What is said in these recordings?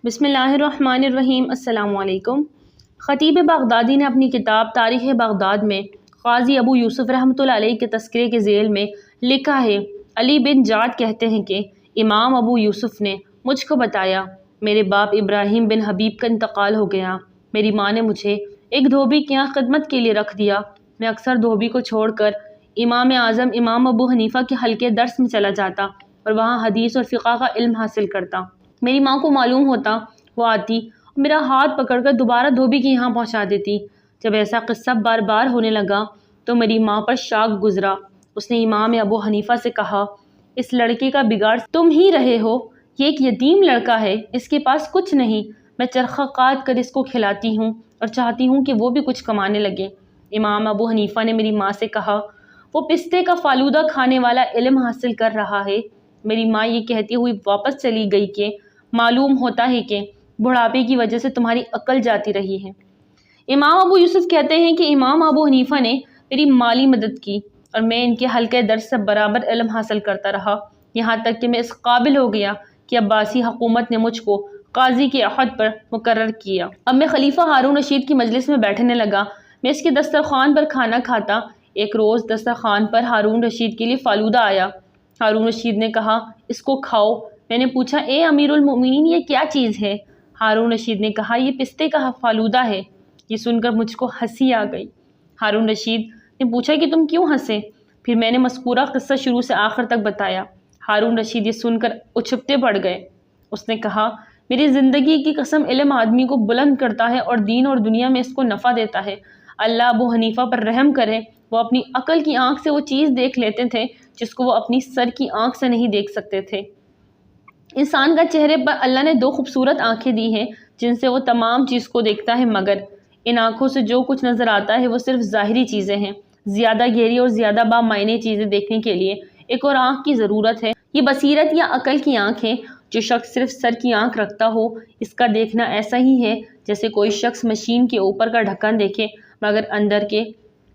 بسم اللہ الرحمن الرحیم۔ السلام علیکم۔ خطیب بغدادی نے اپنی کتاب تاریخ بغداد میں قاضی ابو یوسف رحمۃ اللہ علیہ کے تذکرے کے ذیل میں لکھا ہے، علی بن جعد کہتے ہیں کہ امام ابو یوسف نے مجھ کو بتایا، میرے باپ ابراہیم بن حبیب کا انتقال ہو گیا۔ میری ماں نے مجھے ایک دھوبی کے یہاں خدمت کے لیے رکھ دیا۔ میں اکثر دھوبی کو چھوڑ کر امام اعظم امام ابو حنیفہ کے حلقے درس میں چلا جاتا اور وہاں حدیث اور فقہ کا علم حاصل کرتا۔ میری ماں کو معلوم ہوتا، وہ آتی اور میرا ہاتھ پکڑ کر دوبارہ دھوبی کے یہاں پہنچا دیتی۔ جب ایسا قصہ بار بار ہونے لگا تو میری ماں پر شاک گزرا۔ اس نے امام ابو حنیفہ سے کہا، اس لڑکے کا بگاڑ تم ہی رہے ہو، یہ ایک یتیم لڑکا ہے، اس کے پاس کچھ نہیں، میں چرخہ کاٹ کر اس کو کھلاتی ہوں اور چاہتی ہوں کہ وہ بھی کچھ کمانے لگے۔ امام ابو حنیفہ نے میری ماں سے کہا، وہ پستے کا فالودہ کھانے والا علم حاصل کر رہا ہے۔ میری ماں یہ کہتی ہوئی واپس چلی گئی کہ معلوم ہوتا ہے کہ بڑھاپے کی وجہ سے تمہاری عقل جاتی رہی ہے۔ امام ابو یوسف کہتے ہیں کہ امام ابو حنیفہ نے میری مالی مدد کی اور میں ان کے حلقہ درس سے برابر علم حاصل کرتا رہا، یہاں تک کہ میں اس قابل ہو گیا کہ عباسی حکومت نے مجھ کو قاضی کے عہد پر مقرر کیا۔ اب میں خلیفہ ہارون رشید کی مجلس میں بیٹھنے لگا، میں اس کے دسترخوان پر کھانا کھاتا۔ ایک روز دسترخوان پر ہارون رشید کے لیے فالودہ آیا۔ ہارون رشید نے کہا، اس کو کھاؤ۔ میں نے پوچھا، اے امیر المومنین، یہ کیا چیز ہے؟ ہارون رشید نے کہا، یہ پستے کا فالودہ ہے۔ یہ سن کر مجھ کو ہنسی آ گئی۔ ہارون رشید نے پوچھا کہ تم کیوں ہنسے؟ پھر میں نے مذکورہ قصہ شروع سے آخر تک بتایا۔ ہارون رشید یہ سن کر اچھبتے پڑ گئے۔ اس نے کہا، میری زندگی کی قسم، علم آدمی کو بلند کرتا ہے اور دین اور دنیا میں اس کو نفع دیتا ہے۔ اللہ ابو حنیفہ پر رحم کرے، وہ اپنی عقل کی آنکھ سے وہ چیز دیکھ لیتے تھے جس کو وہ اپنی سر کی آنکھ سے نہیں دیکھ سکتے تھے۔ انسان کا چہرے پر اللہ نے دو خوبصورت آنکھیں دی ہیں جن سے وہ تمام چیز کو دیکھتا ہے، مگر ان آنکھوں سے جو کچھ نظر آتا ہے وہ صرف ظاہری چیزیں ہیں۔ زیادہ گہری اور زیادہ بامعنی چیزیں دیکھنے کے لیے ایک اور آنکھ کی ضرورت ہے۔ یہ بصیرت یا عقل کی آنکھ ہے۔ جو شخص صرف سر کی آنکھ رکھتا ہو، اس کا دیکھنا ایسا ہی ہے جیسے کوئی شخص مشین کے اوپر کا ڈھکن دیکھے مگر اندر کے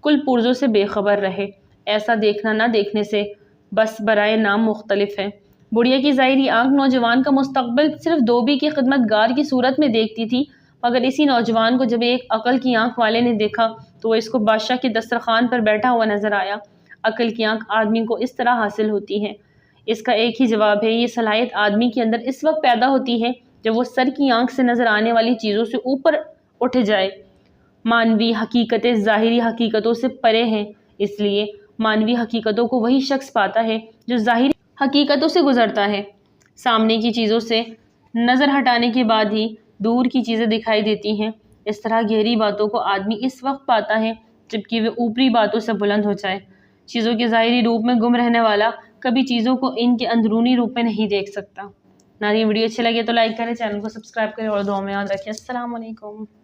کل پرزوں سے بے خبر رہے۔ ایسا دیکھنا نہ دیکھنے سے بس برائے نام مختلف ہے۔ بڑھیا کی ظاہری آنکھ نوجوان کا مستقبل صرف دھوبی کے خدمت گار کی صورت میں دیکھتی تھی، مگر اسی نوجوان کو جب ایک عقل کی آنکھ والے نے دیکھا تو وہ اس کو بادشاہ کے دسترخوان پر بیٹھا ہوا نظر آیا۔ عقل کی آنکھ آدمی کو اس طرح حاصل ہوتی ہے۔ اس کا ایک ہی جواب ہے، یہ صلاحیت آدمی کے اندر اس وقت پیدا ہوتی ہے جب وہ سر کی آنکھ سے نظر آنے والی چیزوں سے اوپر اٹھ جائے۔ مانوی حقیقتیں ظاہری حقیقتوں سے پرے ہیں، اس لیے مانوی حقیقتوں کو وہی شخص پاتا ہے جو ظاہری حقیقتوں سے گزرتا ہے۔ سامنے کی چیزوں سے نظر ہٹانے کے بعد ہی دور کی چیزیں دکھائی دیتی ہیں۔ اس طرح گہری باتوں کو آدمی اس وقت پاتا ہے جبکہ وہ اوپری باتوں سے بلند ہو جائے۔ چیزوں کے ظاہری روپ میں گم رہنے والا کبھی چیزوں کو ان کے اندرونی روپ میں نہیں دیکھ سکتا۔ ناظرین، ویڈیو اچھے لگے تو لائک کریں، چینل کو سبسکرائب کریں اور دعاؤں میں یاد رکھیں۔ السلام علیکم۔